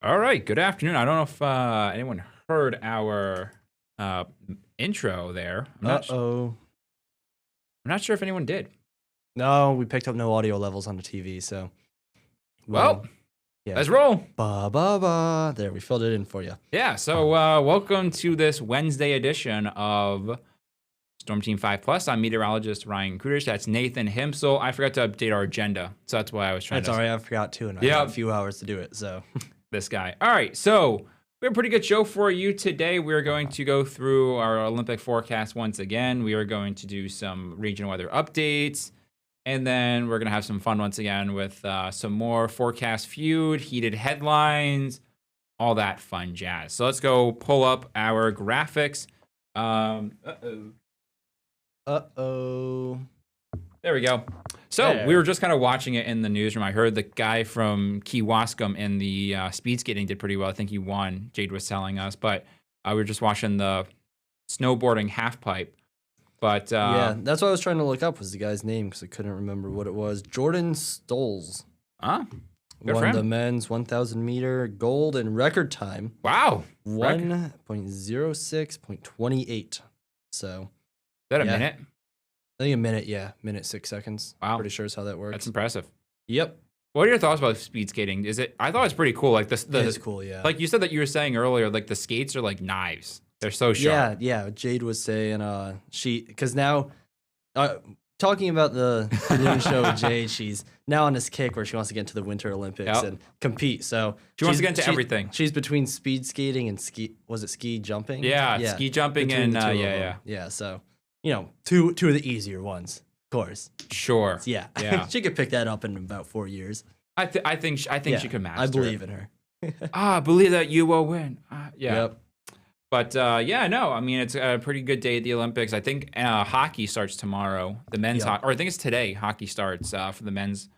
All right, good afternoon. I don't know if anyone heard our uh, intro there. Uh-oh. I'm not sure if anyone did. No, we picked up no audio levels on the TV, so Well, yeah. let's roll. Ba ba ba. There, we filled it in for you. Yeah, so welcome to this Wednesday edition of Storm Team 5 Plus. I'm meteorologist Ryan Kudish. That's Nathan Himsel. I forgot to update our agenda, so that's why I was trying That's to. all right. I forgot too, and I had a few hours to do it. So This guy. All right, so we have a pretty good show for you today. We're going to go through our Olympic forecast once again. We are going to do some regional weather updates. And then we're going to have some fun once again with some more forecast feud, heated headlines, all that fun jazz. So let's go pull up our graphics. uh-oh. There we go. So we were just kind of watching it in the newsroom. I heard the guy from Key Wascom in the speed skating did pretty well. I think he won. Jade was telling us. But we were just watching the snowboarding half pipe. But yeah, that's what I was trying to look up was the guy's name because I couldn't remember what it was. Jordan Stolz. Good won the men's 1,000 meter gold in record time. Wow. 1.06.28. So. Is that a minute? I think a minute, yeah. Minute, 6 seconds. Wow. Pretty sure is how that works. That's impressive. Yep. What are your thoughts about speed skating? I thought it's pretty cool. Like this, It is cool, yeah. Like you said that you were saying earlier, like the skates are like knives. They're so sharp. Yeah. Jade was saying, because now, talking about the noon show with Jade, she's now on this kick where she wants to get into the Winter Olympics and compete. So she wants to get into everything. She's between speed skating and ski jumping? Yeah, ski jumping and Yeah. So two of the easier ones, of course. Sure. Yeah. She could pick that up in about 4 years. I think she could master. I believe in her. I believe that you will win. Yeah. Yep. But I mean, it's a pretty good day at the Olympics. I think hockey starts tomorrow. The men's hockey, or I think it's today. Hockey starts for the men's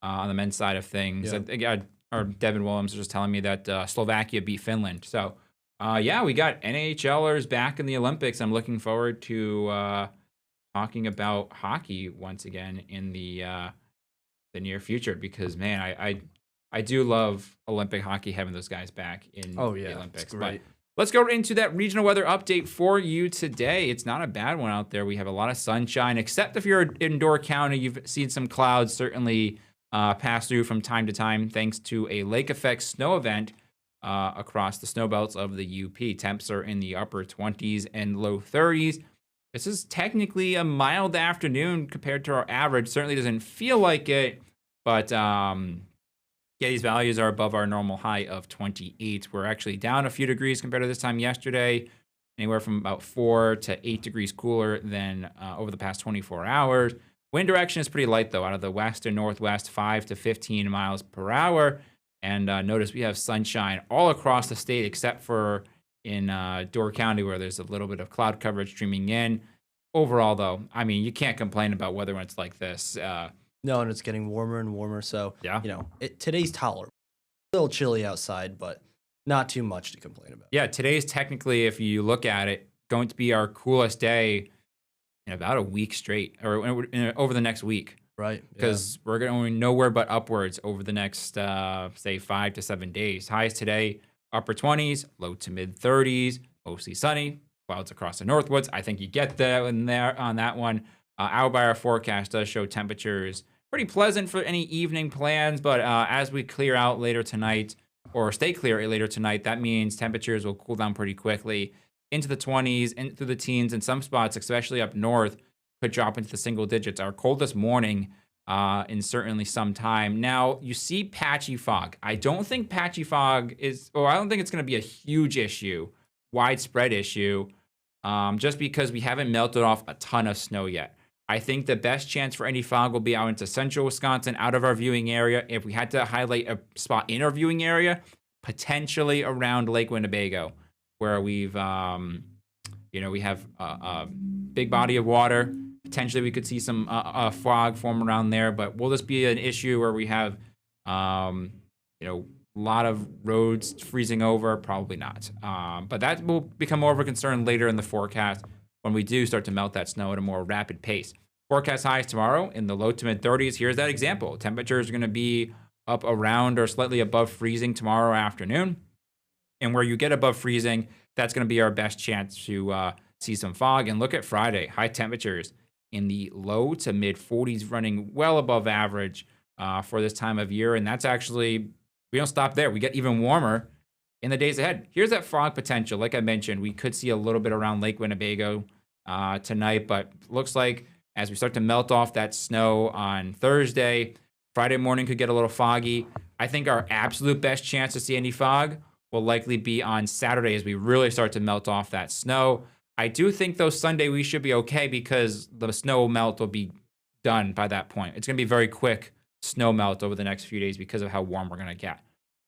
on the men's side of things. Yep. I think or Devin Williams was just telling me that Slovakia beat Finland. So we got NHLers back in the Olympics. I'm looking forward to talking about hockey once again in the near future because man, I do love Olympic hockey having those guys back in the Olympics. It's great. But let's go into that regional weather update for you today. It's not a bad one out there. We have a lot of sunshine, except if you're in Door County, you've seen some clouds certainly pass through from time to time thanks to a lake effect snow event across the snow belts of the UP. Temps are in the upper 20s and low 30s. This is technically a mild afternoon compared to our average. Certainly doesn't feel like it, but these values are above our normal high of 28. We're actually down a few degrees compared to this time yesterday, anywhere from about 4 to 8 degrees cooler than over the past 24 hours. Wind direction is pretty light, though, out of the west and northwest, 5 to 15 miles per hour. And notice we have sunshine all across the state except for in Door County where there's a little bit of cloud coverage streaming in. Overall, though, I mean, you can't complain about weather when it's like this. No, and it's getting warmer and warmer. So, today's tolerable. A little chilly outside, but not too much to complain about. Yeah, today's technically, if you look at it, going to be our coolest day in about a week straight, or over the next week. Right. Because we're going nowhere but upwards over the next, say, 5 to 7 days. Highs today, upper 20s, low to mid 30s, mostly sunny, clouds across the Northwoods. I think you get that in there on that one. Our by our forecast does show temperatures pretty pleasant for any evening plans, but as we clear out later tonight, or stay clear later tonight, that means temperatures will cool down pretty quickly into the 20s, into the teens, and some spots, especially up north, could drop into the single digits. Our coldest morning in certainly some time. Now, you see patchy fog. I don't think patchy fog I don't think it's going to be a huge issue, widespread issue, just because we haven't melted off a ton of snow yet. I think the best chance for any fog will be out into central Wisconsin, out of our viewing area. If we had to highlight a spot in our viewing area, potentially around Lake Winnebago, where we have a big body of water. Potentially we could see some fog form around there, but will this be an issue where we have, a lot of roads freezing over? Probably not. But that will become more of a concern later in the forecast when we do start to melt that snow at a more rapid pace. Forecast highs tomorrow in the low to mid 30s. Here's that example. Temperatures are going to be up around or slightly above freezing tomorrow afternoon. And where you get above freezing, that's going to be our best chance to see some fog. And look at Friday, high temperatures in the low to mid 40s, running well above average for this time of year. And that's actually, we don't stop there. We get even warmer in the days ahead. Here's that fog potential. Like I mentioned, we could see a little bit around Lake Winnebago tonight, but looks like as we start to melt off that snow on Thursday, Friday morning could get a little foggy. I think our absolute best chance to see any fog will likely be on Saturday as we really start to melt off that snow. I do think, though, Sunday we should be okay because the snow melt will be done by that point. It's going to be very quick snow melt over the next few days because of how warm we're going to get.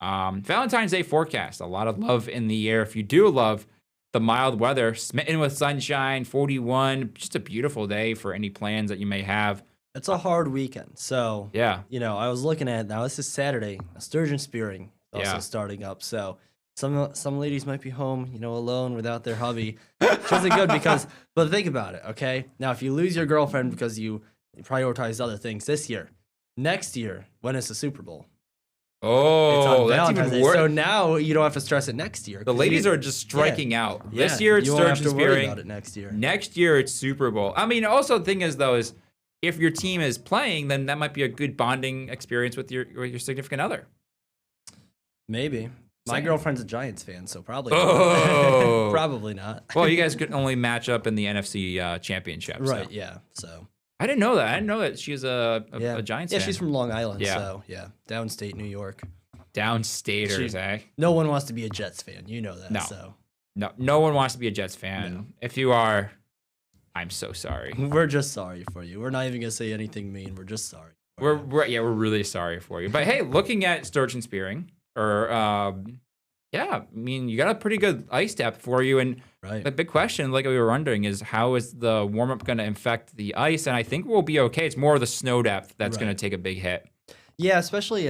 Valentine's Day forecast, a lot of love in the air. If you do love the mild weather, smitten with sunshine, 41, just a beautiful day for any plans that you may have. It's a hard weekend. So, yeah, I was looking at it now. This is Saturday. A sturgeon spearing also starting up. So some ladies might be home, alone without their hubby, which isn't good but think about it, okay? Now, if you lose your girlfriend because you prioritize other things this year, next year, when is the Super Bowl? Oh, that's even worse. So now you don't have to stress it next year. The ladies are just striking out. This year it's sturgeon spearing. Worry about it next year. Next year it's Super Bowl. I mean, also the thing is though is if your team is playing, then that might be a good bonding experience with your significant other. Maybe. My girlfriend's a Giants fan, so probably not. Probably not. Well, you guys could only match up in the NFC Championship. Right, so. yeah. So I didn't know that. I didn't know that she's a Giants fan. Yeah, she's from Long Island, so downstate New York. Downstaters, eh? No one wants to be a Jets fan. You know that. No. So. No one wants to be a Jets fan. No. If you are, I'm so sorry. We're just sorry for you. We're not even going to say anything mean. We're just sorry. We're really sorry for you. But hey, looking at sturgeon spearing, I mean, you got a pretty good ice depth for you. And the big question, like we were wondering, is how is the warm-up going to affect the ice? And I think we'll be okay. It's more of the snow depth that's going to take a big hit. Yeah, especially,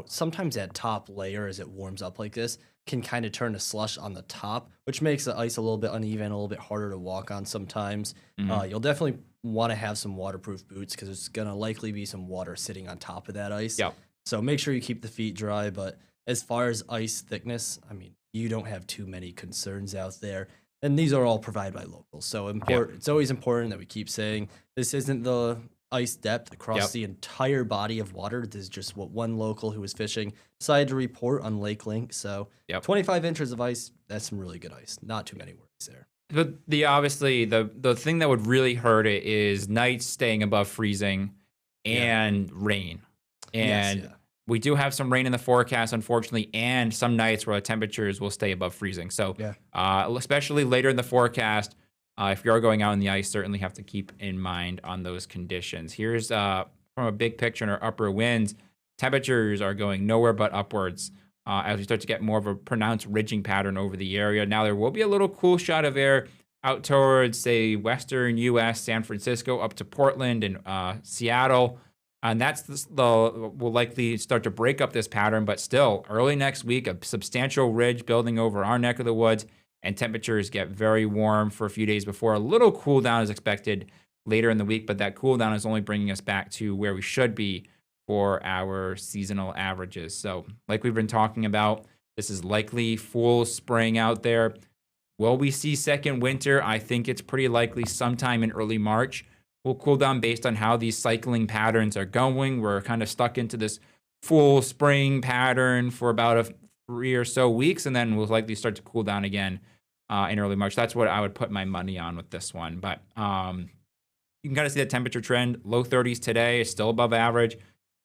sometimes that top layer as it warms up like this can kind of turn to slush on the top, which makes the ice a little bit uneven, a little bit harder to walk on sometimes. Mm-hmm. You'll definitely want to have some waterproof boots because there's going to likely be some water sitting on top of that ice. Yep. So make sure you keep the feet dry, but as far as ice thickness, I mean, you don't have too many concerns out there. And these are all provided by locals. So it's always important that we keep saying this isn't the ice depth across the entire body of water. This is just what one local who was fishing decided to report on Lake Link. So 25 inches of ice, that's some really good ice. Not too many worries there. But the thing that would really hurt it is nights staying above freezing and rain. And we do have some rain in the forecast, unfortunately, and some nights where the temperatures will stay above freezing. So especially later in the forecast, if you are going out on the ice, certainly have to keep in mind on those conditions. Here's from a big picture in our upper winds. Temperatures are going nowhere but upwards as we start to get more of a pronounced ridging pattern over the area. Now, there will be a little cool shot of air out towards, say, western U.S., San Francisco, up to Portland and Seattle. And will likely start to break up this pattern, but still, early next week, a substantial ridge building over our neck of the woods, and temperatures get very warm for a few days before a little cool down is expected later in the week, but that cool down is only bringing us back to where we should be for our seasonal averages. So like we've been talking about, this is likely full spring out there. Will we see second winter? I think it's pretty likely sometime in early March. We'll cool down based on how these cycling patterns are going. We're kind of stuck into this full spring pattern for about 3 or so weeks, and then we'll likely start to cool down again in early March. That's what I would put my money on with this one. But you can kind of see the temperature trend. Low 30s today is still above average.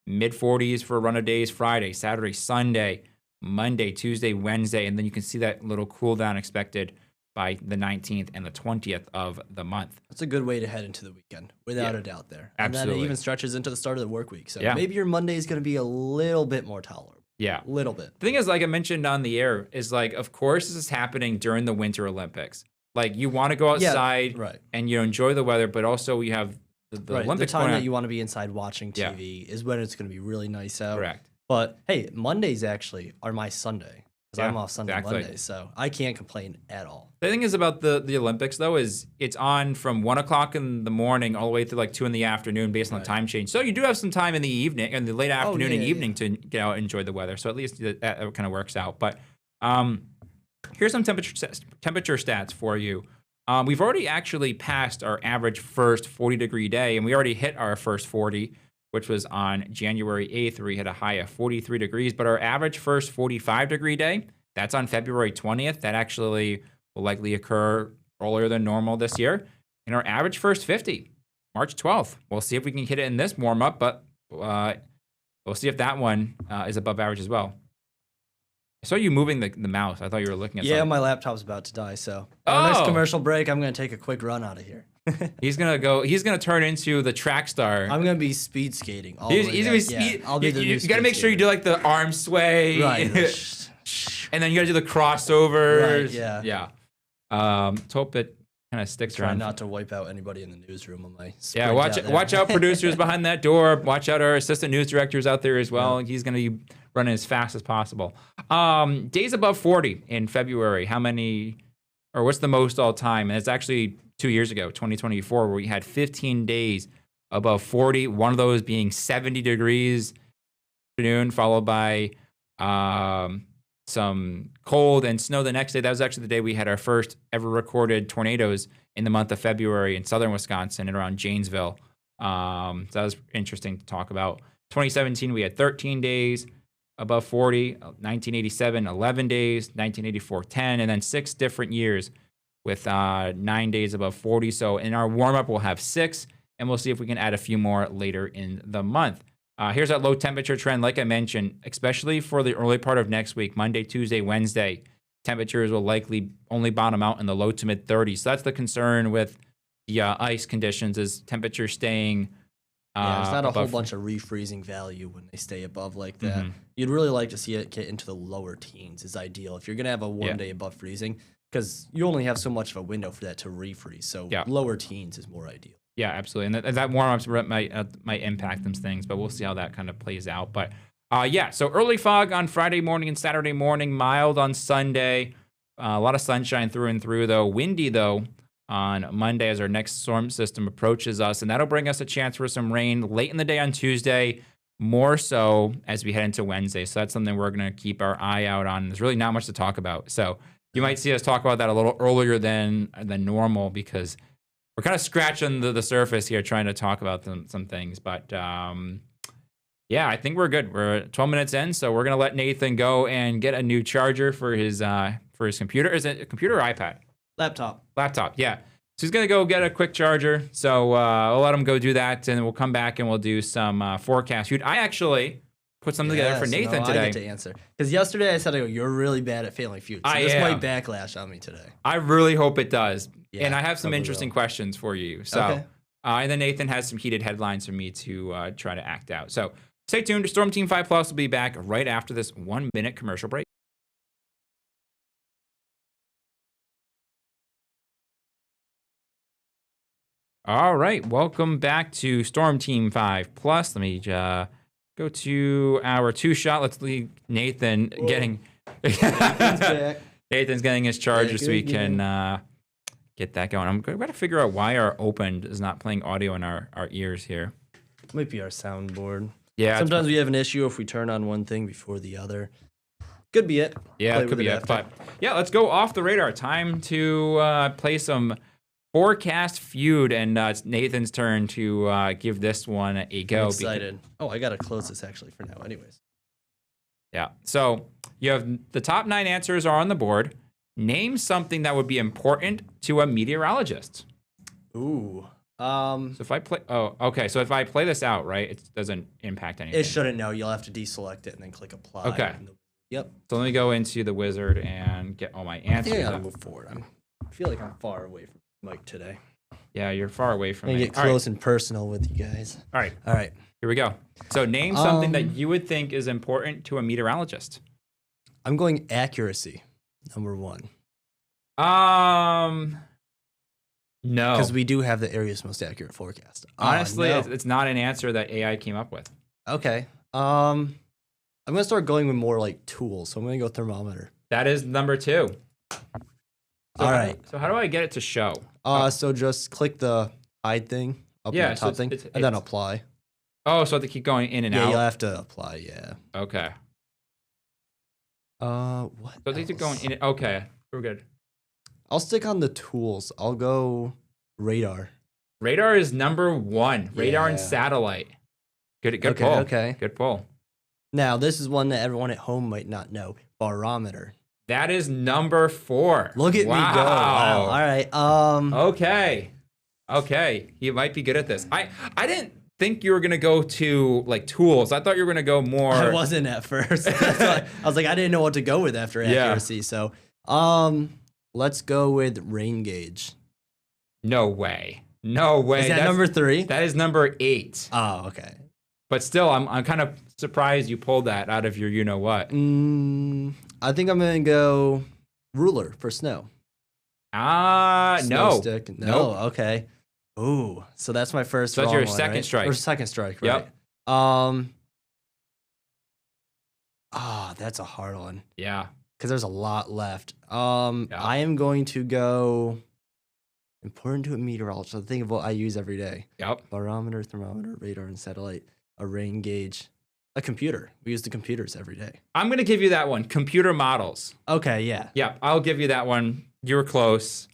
Mid 40s for a run of days Friday, Saturday, Sunday, Monday, Tuesday, Wednesday, and then you can see that little cool down expected by the 19th and the 20th of the month. That's a good way to head into the weekend, without a doubt there. Absolutely. And then it even stretches into the start of the work week. So maybe your Monday is going to be a little bit more tolerable. Yeah. A little bit. The thing is, like I mentioned on the air, is like, of course, this is happening during the Winter Olympics. Like, you want to go outside and enjoy the weather, but also we have the Olympics. The time that you want to be inside watching TV is when it's going to be really nice out. Correct. But hey, Mondays actually are my Sunday. because I'm off Sunday, Monday, so I can't complain at all. The thing is about the Olympics, though, is it's on from 1 o'clock in the morning all the way to like 2 in the afternoon based on the time change. So you do have some time in the evening, in the late afternoon and evening to get out and enjoy the weather. So at least that kind of works out. But here's some temperature stats for you. We've already actually passed our average first 40-degree day, and we already hit our first 40, which was on January 8th, where we hit a high of 43 degrees. But our average first 45-degree day, that's on February 20th. That actually will likely occur earlier than normal this year. And our average first 50, March 12th. We'll see if we can hit it in this warm-up, but we'll see if that one is above average as well. I saw you moving the mouse. I thought you were looking at something. Yeah, my laptop's about to die, so next commercial break, I'm going to take a quick run out of here. He's gonna turn into the track star. I'm gonna be speed skating. He's gonna be speed. Yeah, I'll be the new you gotta make sure you do like the arm sway, right? And then you gotta do the crossovers. Right, yeah. Yeah. Hope it kind of sticks around. Try not to wipe out anybody in the newsroom on my. Yeah, watch out, producers behind that door. Watch out, our assistant news directors out there as well. Yeah. He's gonna be running as fast as possible. Days above 40 in February. How many, or what's the most all time? And it's actually 2 years ago, 2024, where we had 15 days above 40. One of those being 70 degrees afternoon, followed by some cold and snow the next day. That was actually the day we had our first ever recorded tornadoes in the month of February in southern Wisconsin and around Janesville. So that was interesting to talk about. 2017, we had 13 days above 40, 1987, 11 days, 1984, 10, and then 6 different years with 9 days above 40. So in our warm-up, we'll have 6, and we'll see if we can add a few more later in the month. Here's that low temperature trend. Like I mentioned, especially for the early part of next week, Monday, Tuesday, Wednesday, temperatures will likely only bottom out in the low to mid 30s. So that's the concern with the ice conditions, is temperature staying there's not a whole bunch of refreezing value when they stay above like that. Mm-hmm. You'd really like to see it get into the lower teens is ideal. If you're going to have a warm day above freezing, because you only have so much of a window for that to refreeze. So lower teens is more ideal. Yeah, absolutely. And that warm-ups might impact those things, but we'll see how that kind of plays out. But so early fog on Friday morning and Saturday morning, mild on Sunday. A lot of sunshine through and through, though. Windy, though, on Monday as our next storm system approaches us. And that'll bring us a chance for some rain late in the day on Tuesday, more so as we head into Wednesday. So that's something we're going to keep our eye out on. There's really not much to talk about. So you might see us talk about that a little earlier than normal, because we're kind of scratching the surface here trying to talk about some things. But I think we're good. We're 12 minutes in, so we're going to let Nathan go and get a new charger for his computer. Is it a computer or iPad? Laptop, yeah. So he's going to go get a quick charger. So I'll let him go do that, and we'll come back and we'll do some forecast. I actually put something together for Nathan today. I get to answer. Because yesterday I said, you're really bad at failing Feud. So this might backlash on me today. I really hope it does. Yeah, and I have some interesting questions for you. So, and then Nathan has some heated headlines for me to try to act out. So stay tuned. Storm Team 5 Plus will be back right after this 1-minute commercial break. All right, welcome back to Storm Team 5 Plus. Let me go to our 2-shot. Let's leave Nathan getting Nathan's getting his charger so we can get that going. I'm going to figure out why our opened is not playing audio in our ears here. Might be our soundboard. Yeah. Sometimes we have an issue if we turn on one thing before the other. Could be it. Yeah, it could be it. But let's go off the radar. Time to play some forecast feud, and it's Nathan's turn to give this one a go. I'm excited. I got to close this actually for now anyways. Yeah. So you have the top 9 answers are on the board. Name something that would be important to a meteorologist. Ooh. So if I play, so if I play this out, right, it doesn't impact anything. It shouldn't. No, you'll have to deselect it and then click apply. Okay. Yep. So let me go into the wizard and get all my answers. I gotta move forward. I feel like I'm far away from Mike today. Yeah, you're far away from me. Get close and personal with you guys. All right. Here we go. So name something that you would think is important to a meteorologist. I'm going accuracy. Number 1. No. Because we do have the area's most accurate forecast. Honestly, it's not an answer that AI came up with. Okay. I'm going to start going with more like tools. So I'm going to go thermometer. That is number 2. So All right. So how do I get it to show? So just click the hide thing up in Yeah, the so top thing, and then apply. Oh, so I have to keep going in and Yeah, out. you'll have to apply. Yeah. Okay. What? So these are going else? in. Okay, we're good. I'll stick on the tools. I'll go radar. Radar is number 1. Radar and Yeah. satellite. Good Okay, pull. okay. Good pull. Now this is one that everyone at home might not know. Barometer. That is number 4. Look at me go! Wow. All right. Okay. You might be good at this. I didn't think you were gonna go to like tools. I thought you were gonna go more. I wasn't at first. That's why I was like, I didn't know what to go with after accuracy. So, let's go with rain gauge. No way. No way. Is that number 3? That is number 8. Oh, okay. But still, I'm kind of surprised you pulled that out of your you know what. I think I'm gonna go ruler for snow. No. Snow stick. No. Nope. Okay. Ooh. So that's my first. So that's wrong your one, second right? strike. Or second strike. Yep. Right. That's a hard one. Yeah. Because there's a lot left. I am going to go important to a meteorologist. So think of what I use every day. Yep. Barometer, thermometer, radar, and satellite. A rain gauge. A computer. We use the computers every day. I'm gonna give you that one. Computer models. Okay, yeah. Yeah, I'll give you that one. You were close.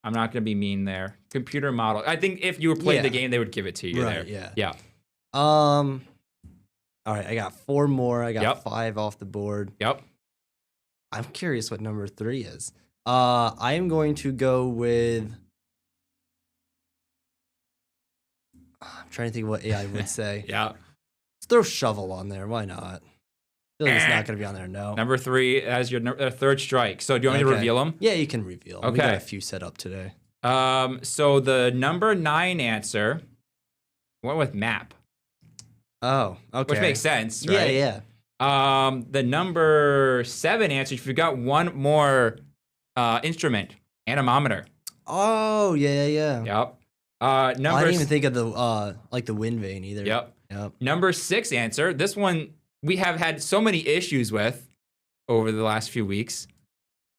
I'm not gonna be mean there. Computer model. I think if you were playing the game, they would give it to you Right, there. yeah. Yeah. All right, I got 4 more. I got Yep. 5 off the board. Yep. I'm curious what number 3 is. I am going to go with. I'm trying to think of what AI would say. Yeah. Let's throw shovel on there. Why not? I feel like it's not going to be on there. No. Number 3 as your third strike. So do you want me to Okay. reveal them? Yeah, you can reveal. We Okay. got a few set up today. So the number 9 answer went with map, Oh, okay. which makes sense, right? Yeah, yeah. The number 7 answer, if you got one more instrument, anemometer. Oh, yeah, yeah. Yep. I Number didn't even think of the like the wind vane either. Yep. Yep. Number 6 answer. This one we have had so many issues with over the last few weeks.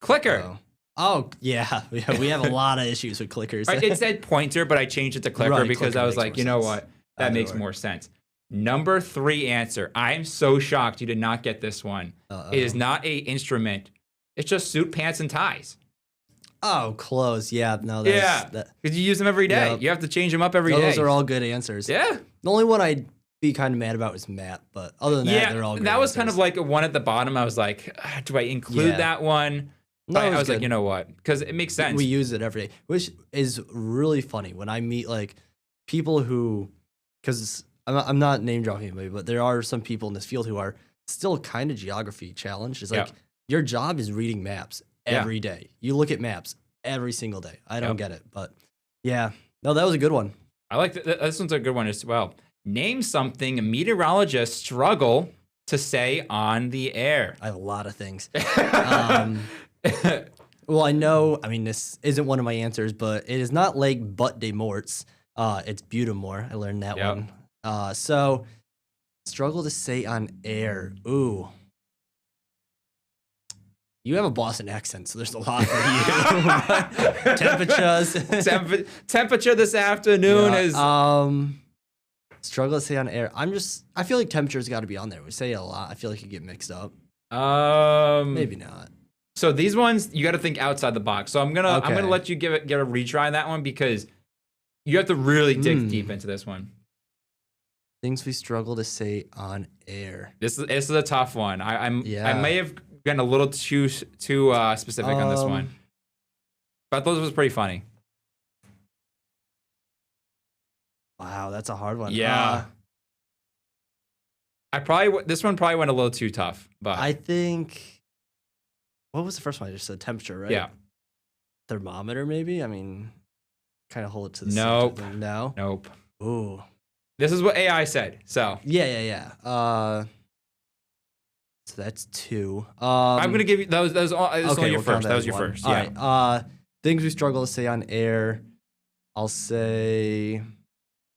Clicker. Oh, yeah. We have a lot of issues with clickers. It said pointer, but I changed it to clicker Right, because clicker I was makes like, more you know sense. what? That Either makes or. more sense. Number 3 answer. I am so shocked you did not get this one. It is not a instrument. It's just suit, pants, and ties. Oh, clothes. Yeah, no. That's, Yeah, because you use them every day. Yep. You have to change them up every day. Those are all good answers. Yeah. The only one I'd be kind of mad about was map, but other than that, Yeah, they're all good that was kind of answers. like a one at the bottom. I was like, do I include Yeah. that one? No, But it I was like, good. you know what? Because it makes sense. We use it every day, which is really funny when I meet like people who, because I'm not name dropping anybody, but there are some people in this field who are still kind of geography challenged. It's like your job is reading maps every day. You look at maps every single day. I don't get it, but yeah, no, that was a good one. I like this one's a good one as well. Name something meteorologists struggle to say on the air. I have a lot of things. Well, I know. I mean, this isn't one of my answers, but it is not Lake Butte des Morts. It's Butamore. I learned that one. So, struggle to say on air. Ooh. You have a Boston accent, so there's a lot for you. Temperatures. Temperature this afternoon is. Struggle to say on air. I feel like temperature's got to be on there. We say it a lot. I feel like you get mixed up. Maybe not. So these ones you got to think outside the box. So I'm gonna let you give a retry on that one because you have to really dig deep into this one. Things we struggle to say on air. This is a tough one. I may have gotten a little too specific on this one, but those was pretty funny. Wow, that's a hard one. Yeah. This one probably went a little too tough, but I think. What was the first one? I just said temperature, right? Yeah. Thermometer, maybe. I mean, kind of hold it to the Nope. center. No. Nope. Ooh. This is what AI said. So Yeah. So that's 2. I'm gonna give you those. This is only your we'll count first. That was as your one. first. All Yeah. right. Things we struggle to say on air. I'll say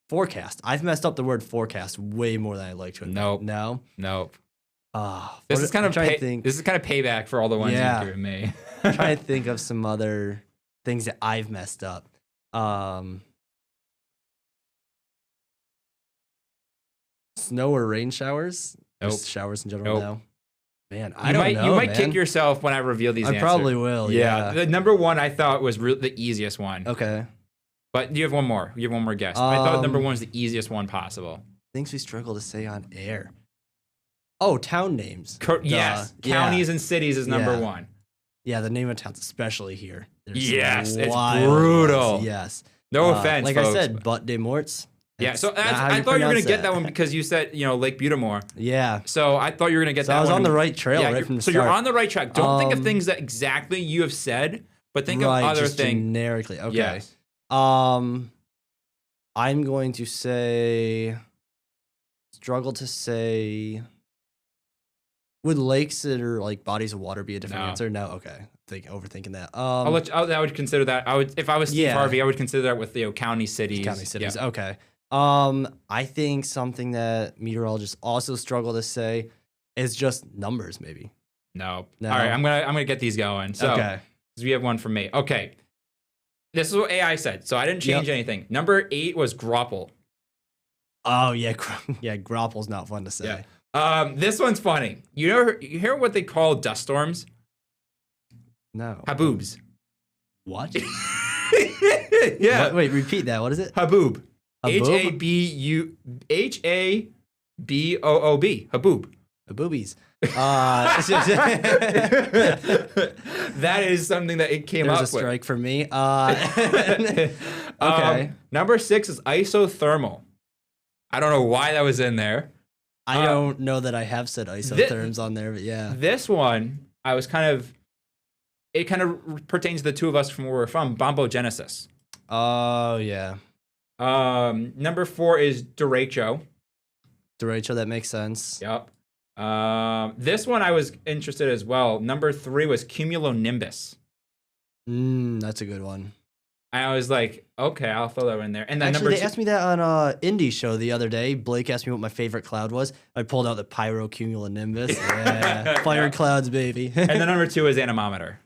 forecast. I've messed up the word forecast way more than I like to admit. Nope. No. Nope. This is kind of trying to think. this is kind of payback for all the ones Yeah. you've given me. I'm trying to think of some other things that I've messed up. Snow or rain showers? Nope. Just showers in general Nope. now. Man, I don't know. You might man. kick yourself when I reveal these I answers. probably will. Yeah. The number one I thought was the easiest one. Okay. But you have one more. You have one more guess. I thought number one was the Um, easiest one possible. Things we struggle to say on air. Oh, town names. Yes. Yeah. Counties and cities is number Yeah. one. Yeah, the name of towns, especially here. There's Yes, some it's wild brutal. ones, yes. No offense, Like folks, I said, but- Butte des Morts. Yeah, so That's not how I thought you were going pronounce to get that one because you said, Lake Butamore. Yeah. So I thought you were going to get So that I was one. on the right trail right from the so start. you're on the right track. Don't think of Um, things that exactly you have said, but think right, of other just things. generically. Okay. Yes. I'm going to struggle to say. Would lakes or like bodies of water be a different No. answer? No. Okay. Overthinking that. I would consider that. If I was Steve Yeah. Harvey, I would consider that with county cities. County cities. Yeah. Okay. I think something that meteorologists also struggle to say is just numbers, maybe. No. No. All right, I'm gonna get these going. So Okay. 'cause we have one from me. Okay. This is what AI said, so I didn't change Yep. anything. Number 8 was grapple. Oh yeah, yeah. Grapple's not fun to say. Yeah. This one's funny. You hear what they call dust storms? No. Haboobs. What? Yeah. What? Wait, repeat that. What is it? Haboob. Haboob? Haboob. Haboob. The boobies. That is something that it came There's up a with. strike for me. Okay. Number 6 is isothermal. I don't know why that was in there. I don't know that I have said isotherms on there, but yeah. This one, it kind of pertains to the two of us from where we're from, bombogenesis. Oh yeah. Number 4 is derecho. Derecho, that makes sense. Yep. This one I was interested as well. Number 3 was cumulonimbus. That's a good one. I was like, okay, I'll throw that in there. And then Actually, number they 2, asked me that on Indie show the other day. Blake asked me what my favorite cloud was. I pulled out the pyrocumulonimbus. Yeah, fire clouds, baby. and then number 2 is anemometer.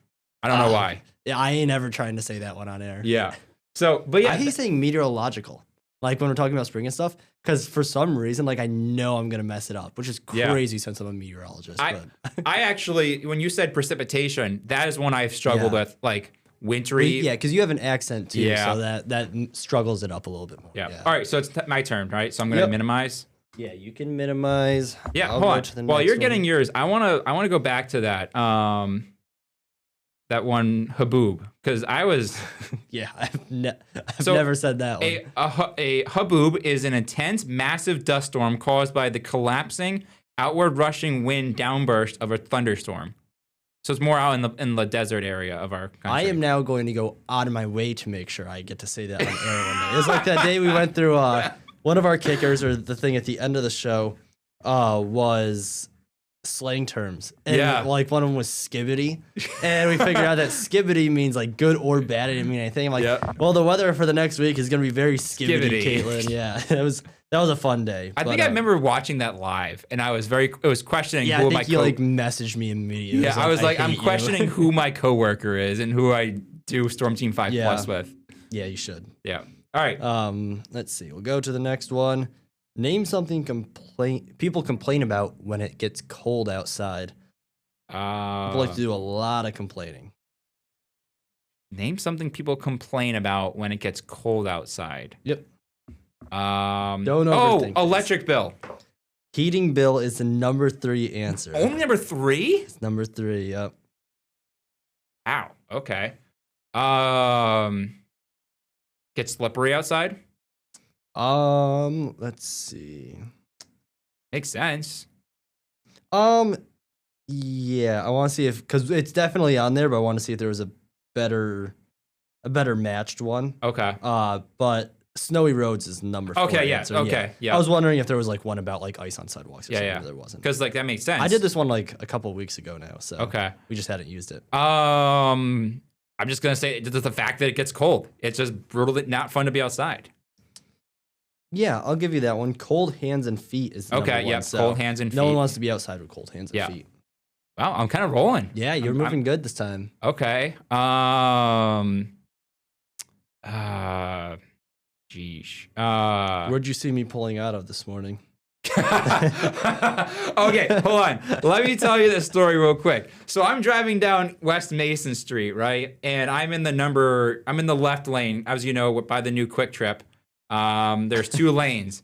I don't know why. Yeah, I ain't ever trying to say that one on air. Yeah. So, but yeah, I hate saying meteorological, like when we're talking about spring and stuff, because for some reason, like I know I'm gonna mess it up, which is Yeah. crazy since I'm a meteorologist. But I actually, when you said precipitation, that is one I've struggled Yeah. with, like wintry. yeah, because you have an accent too, Yeah. so that struggles it up a little bit more. Yeah. All right, so it's my turn, right? So I'm gonna Yep. minimize. Yeah, you can minimize. Yeah, I'll hold go on. to the While next you're one. getting yours, I wanna go back to that that one haboob, because I was Yeah, I've So, never said that one. a haboob is an intense, massive dust storm caused by the collapsing, outward rushing wind downburst of a thunderstorm. So it's more out in the desert area of our country. I am now going to go out of my way to make sure I get to say that on air one day. It's like that day we went through one of our kickers, or the thing at the end of the show, was slang terms. And Yeah. like one of them was skibbity. And we figured out that skibbity means like good or bad. It didn't mean anything. I'm like, Yep. well, the weather for the next week is going to be very skibbity, Skibbity. Caitlin. Yeah, that was a fun day. I think I remember watching that live, and I was questioning Yeah, who I my think you like messaged me immediately. Yeah, I was like, I'm hate you. questioning who my coworker is and who I do Storm Team 5 Yeah. Plus with. Yeah, you should. Yeah. All right. Let's see. We'll go to the next one. Name something people complain about when it gets cold outside. People like to do a lot of complaining. Name something people complain about when it gets cold outside. Yep. Don't overthink this. electric bill. Heating bill is the number 3 answer. Only number 3? It's number 3. Yep. Ow. Okay. Get slippery outside. Let's see. Makes sense. Yeah, I want to see because it's definitely on there, but I want to see if there was a better matched one. Okay. But snowy roads is number 4. Okay. Yeah. answer. Okay. Yeah. I was wondering if there was like one about like ice on sidewalks or something. Yeah. But there wasn't. Because like that makes sense. I did this one like a couple weeks ago now, so Okay. we just hadn't used it. I'm just gonna say just the fact that it gets cold. It's just brutally not fun to be outside. Yeah, I'll give you that one. Cold hands and feet is the number Okay, one. yep, So cold hands and no one feet. wants to be outside with cold hands and Yeah. feet. Wow, I'm kind of rolling. Yeah, you're moving good this time. Okay. Geesh. Where'd you see me pulling out of this morning? Okay, hold on. Let me tell you this story real quick. So I'm driving down West Mason Street, right? And I'm in the left lane, as you know, by the new Quick Trip. There's 2 lanes.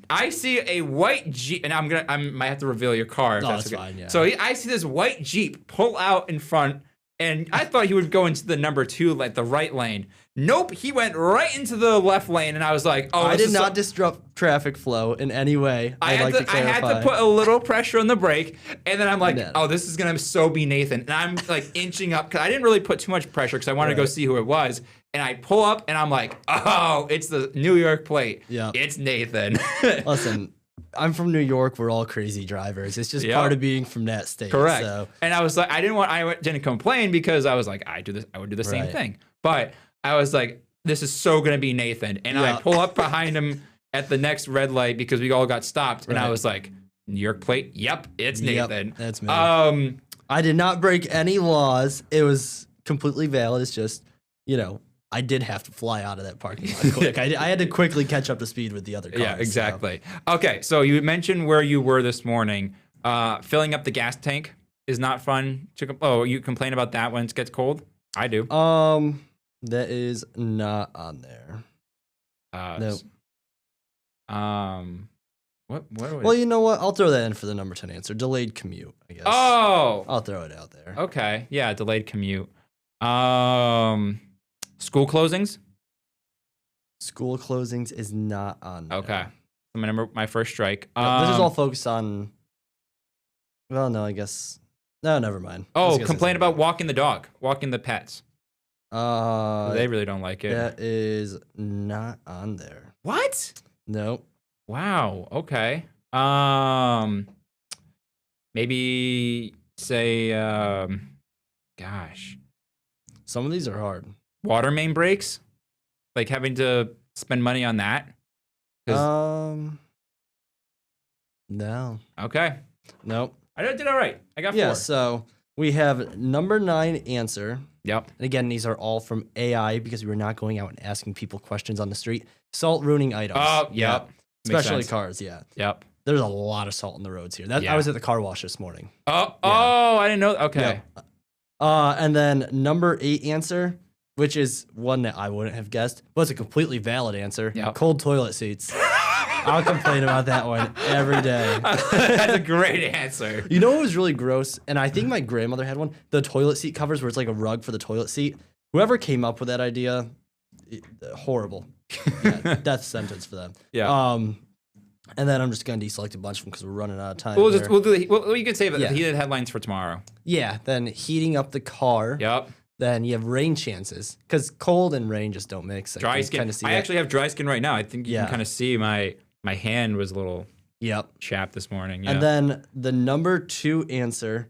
I see a white Jeep, and I might have to reveal your car. If That's okay. fine, yeah. So I see this white Jeep pull out in front, and I thought he would go into the number 2, like the right lane. Nope, he went right into the left lane, and I was like, "Oh, I did not disrupt traffic flow in any way. I had to put a little pressure on the brake, and then I'm like, "Oh, this is gonna so be Nathan." And I'm like inching up because I didn't really put too much pressure because I wanted to go see who it was. And I pull up, and I'm like, "Oh, it's the New York plate. Yeah, it's Nathan." Listen, I'm from New York. We're all crazy drivers. It's just part of being from that state. Correct. So. And I was like, I didn't complain because I was like, I would do the same thing. But I was like, this is so gonna be Nathan. And I pull up behind him at the next red light because we all got stopped. And I was like, New York plate? Yep, it's Nathan. That's me. I did not break any laws. It was completely valid. It's just, I did have to fly out of that parking lot quick. I had to quickly catch up to speed with the other cars. Yeah, exactly. So. Okay, so you mentioned where you were this morning. Filling up the gas tank is not fun. You complain about that when it gets cold? I do. That is not on there. No. What? Well, you know what? I'll throw that in for the number 10 answer. Delayed commute, I guess. Oh! I'll throw it out there. Okay. Yeah, delayed commute. School closings? School closings is not on there. Okay. My first strike. This is all focused on... Well, no, I guess... No, never mind. Oh, complain about walking the dog, walking the pets. They really don't like it. That is not on there. What? Nope. Wow. Okay. Maybe say, gosh. Some of these are hard. Water main breaks? Like having to spend money on that? No. Okay. Nope. I did all right. I got 4. Yeah, so we have number 9 answer. Yep. And again, these are all from AI because we were not going out and asking people questions on the street. Salt ruining items. Oh, yep. Especially cars, yeah. Yep. There's a lot of salt on the roads here. I was at the car wash this morning. Oh, I didn't know. Okay. Yep. And then number 8 answer, which is one that I wouldn't have guessed, but it's a completely valid answer. Yep. Cold toilet seats. I'll complain about that one every day. That's a great answer. You know what was really gross? And I think my grandmother had one. The toilet seat covers where it's like a rug for the toilet seat. Whoever came up with that idea, horrible. Yeah, death sentence for them. Yeah. And then I'm just gonna deselect a bunch of them because we're running out of time. We'll do you can save it. Yeah. The heated headlines for tomorrow. Yeah. Then heating up the car. Yep. Then you have rain chances because cold and rain just don't mix. Dry skin. I actually have dry skin right now. I think you can kind of see my hand was a little chapped this morning. Yeah. And then the number 2 answer,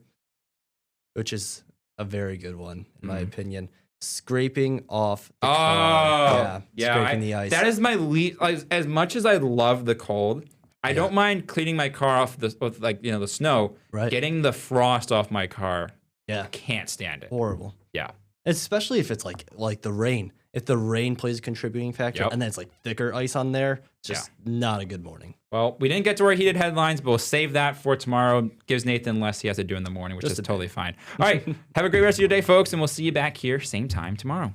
which is a very good one in my opinion, scraping off the car. Yeah. Scraping the ice. That is my least. As much as I love the cold, I don't mind cleaning my car off with the snow. Right. Getting the frost off my car. Yeah. I can't stand it. Horrible. Yeah. Especially if it's like the rain. If the rain plays a contributing factor and then it's like thicker ice on there, it's just not a good morning. Well, we didn't get to our heated headlines, but we'll save that for tomorrow. Gives Nathan less he has to do in the morning, which is totally fine. All right. Have a great rest of your day, folks, and we'll see you back here same time tomorrow.